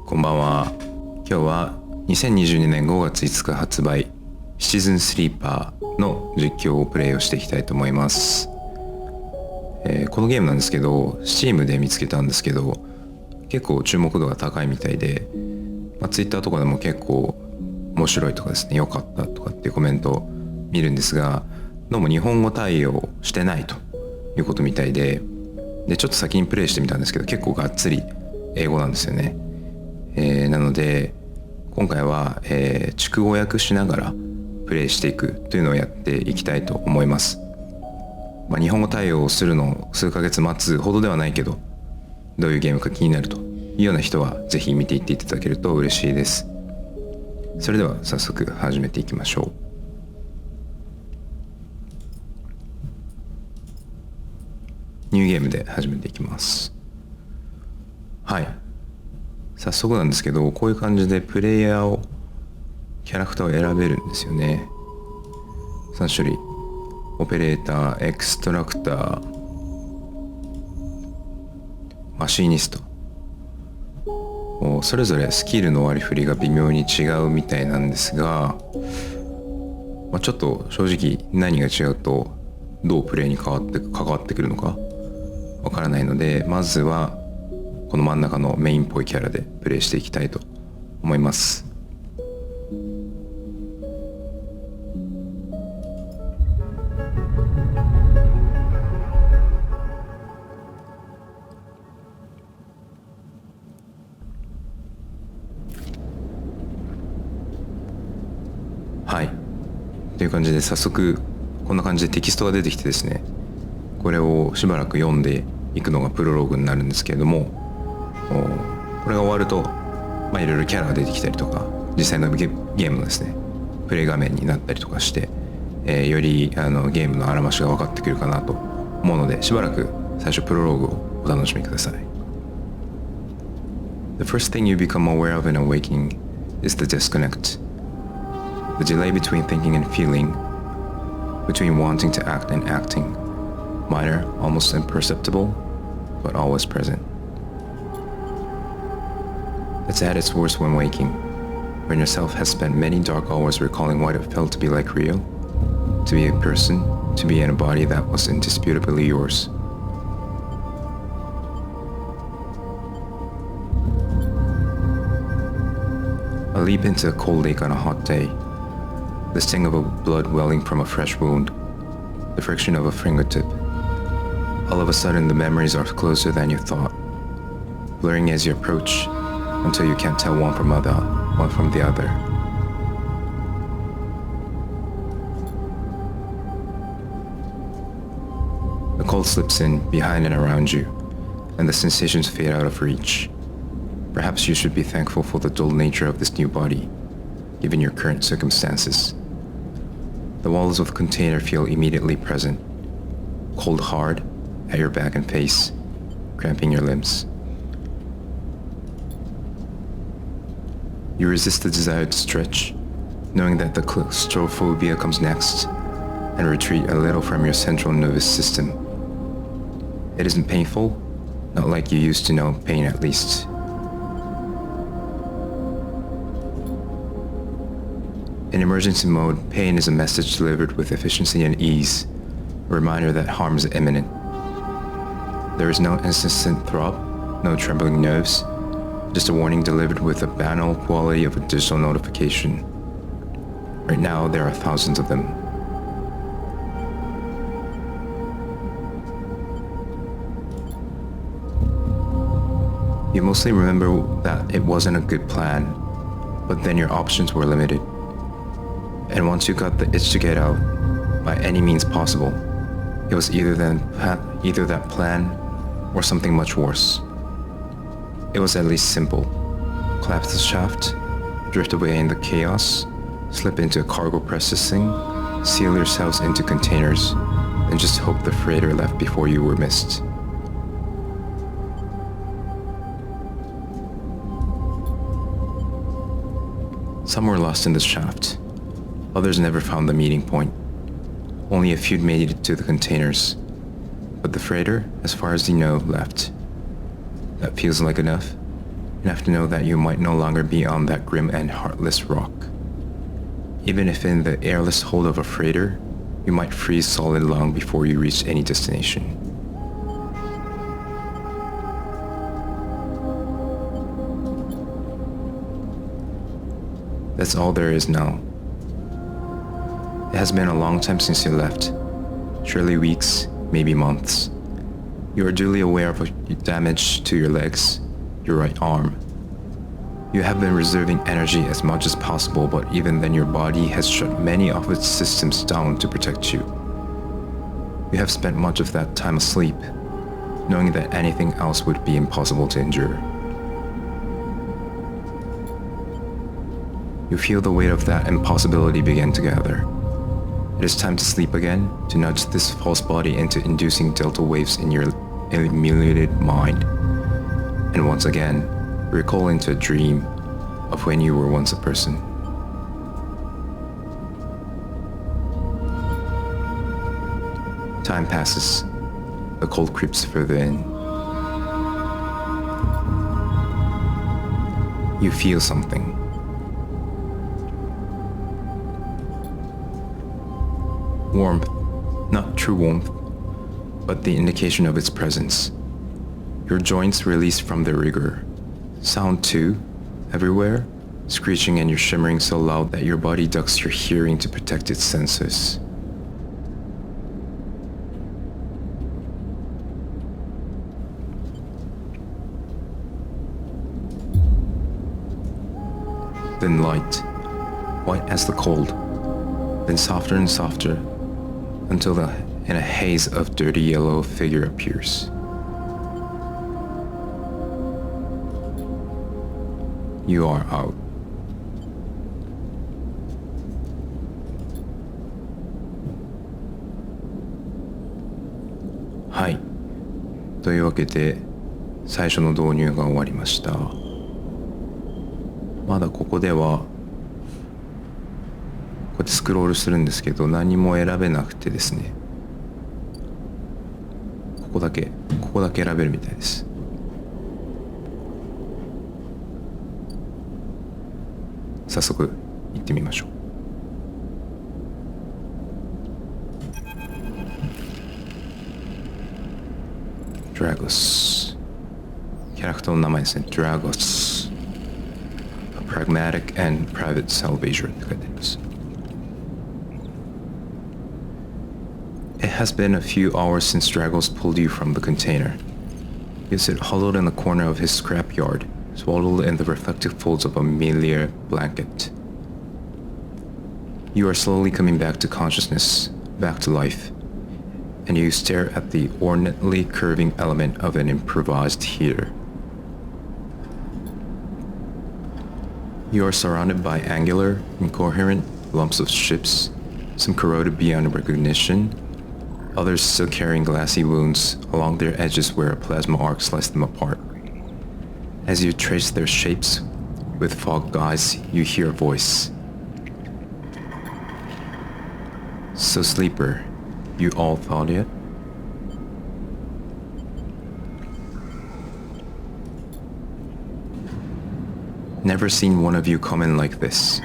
こんばんは。今日は2022年5月5日発売シチズンスリーパーの実況をプレイをしていきたいと思います。このゲームなんですけど Steam で見つけたんですけど結構注目度が高いみたいで、Twitter とかでも結構面白いとかですね、良かったとかっていうコメントを見るんですが、どうも日本語対応してないということみたいで、ちょっと先にプレイしてみたんですけど結構がっつり英語なんですよね。なので今回は、逐語訳しながらプレイしていくというのをやっていきたいと思います。日本語対応をするのを数ヶ月待つほどではないけど、どういうゲームか気になるというような人はぜひ見ていっていただけると嬉しいです。それでは早速始めていきましょう。ニューゲームで始めていきます。はい、早速なんですけど、こういう感じでプレイヤーをキャラクターを選べるんですよね。3種類、オペレーター、エクストラクター、マシニスト、それぞれスキルの割り振りが微妙に違うみたいなんですが、ちょっと正直何が違うとどうプレイに関わってくるのかわからないので、まずはこの真ん中のメインっぽいキャラでプレイしていきたいと思います。はい、という感じで早速こんな感じでテキストが出てきてですね、これをしばらく読んでいくのがプロローグになるんですけれども、これが終わるといろいろキャラが出てきたりとか、実際のゲームのですねプレイ画面になったりとかして、よりゲームのあらましが分かってくるかなと思うので、しばらく最初プロローグをお楽しみください。 The first thing you become aware of in awakening is the disconnect. The delay between thinking and feeling, between wanting to act and acting, minor, almost imperceptible, but always present. It's at its worst when waking, when yourself has spent many dark hours recalling what it felt to be like real, to be a person, to be in a body that was indisputably yours. A leap into a cold lake on a hot day, the sting of a blood welling from a fresh wound, the friction of a fingertip. All of a sudden the memories are closer than you thought, blurring as you approach until you can't tell one from the other. The cold slips in behind and around you, and the sensations fade out of reach. Perhaps you should be thankful for the dull nature of this new body, given your current circumstances. The walls of the container feel immediately present, cold hard at your back and face, cramping your limbs. You resist the desire to stretch, knowing that the claustrophobia comes next, and retreat a little from your central nervous system. It isn't painful, not like you used to know pain at least. In emergency mode, pain is a message delivered with efficiency and ease, a reminder that harm is imminent. There is no incessant throb, no trembling nerves, just a warning delivered with the banal quality of a digital notification. Right now, there are thousands of them. You mostly remember that it wasn't a good plan, but then your options were limited. And once you got the itch to get out, by any means possible, it was either that plan or something much worse. It was at least simple. Collapse the shaft, drift away in the chaos, slip into a cargo processing, seal yourselves into containers, and just hope the freighter left before you were missed. Some were lost in the shaft. Others never found the meeting point. Only a few made it to the containers. But the freighter, as far as you know, left. That feels like enough. enough to know that you might no longer be on that grim and heartless rock. Even if in the airless hold of a freighter, you might freeze solid long before you reach any destination. That's all there is now. It has been a long time since you left, surely weeks, maybe months. You are duly aware of damage to your legs, your right arm. You have been reserving energy as much as possible, but even then your body has shut many of its systems down to protect you. You have spent much of that time asleep, knowing that anything else would be impossible to endure. You feel the weight of that impossibility begin to gather. It is time to sleep again, to nudge this false body into inducing delta waves in your emulated mind, and once again, recall into a dream of when you were once a person. Time passes. The cold creeps further in. You feel something. Warmth, not true warmth, but the indication of its presence. Your joints release from their rigor. Sound too, everywhere, screeching and you're shimmering so loud that your body ducks your hearing to protect its senses. Then light, white as the cold, then softer and softer, until in a haze of dirty yellow figure appears. You are out. Hi. というわけで最初の導入が終わりました。まだここではこうやってスクロールするんですけど何も選べなくてですね、ここだけ選べるみたいです。早速行ってみましょう。ドラゴス、キャラクターの名前ですね。ドラゴス、A pragmatic and private salvager って書いてあります。It has been a few hours since Dragos pulled you from the container. You sit huddled in the corner of his scrapyard, swaddled in the reflective folds of a Melier blanket. You are slowly coming back to consciousness, back to life, and you stare at the ornately curving element of an improvised heater. You are surrounded by angular, incoherent lumps of ships, some corroded beyond recognition, others still carrying glassy wounds along their edges where a plasma arc sliced them apart. As you trace their shapes with fogged eyes, you hear a voice. So sleeper, you all thawed yet? Never seen one of you come in like this.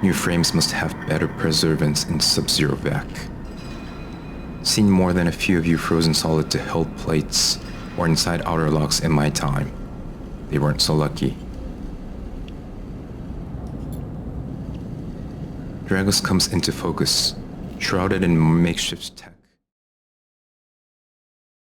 New frames must have better preservance in sub-zero vac. Seen more than a few of you frozen solid to hull plates or inside outer locks in my time. They weren't so lucky. Dragos comes into focus, shrouded in makeshift tech.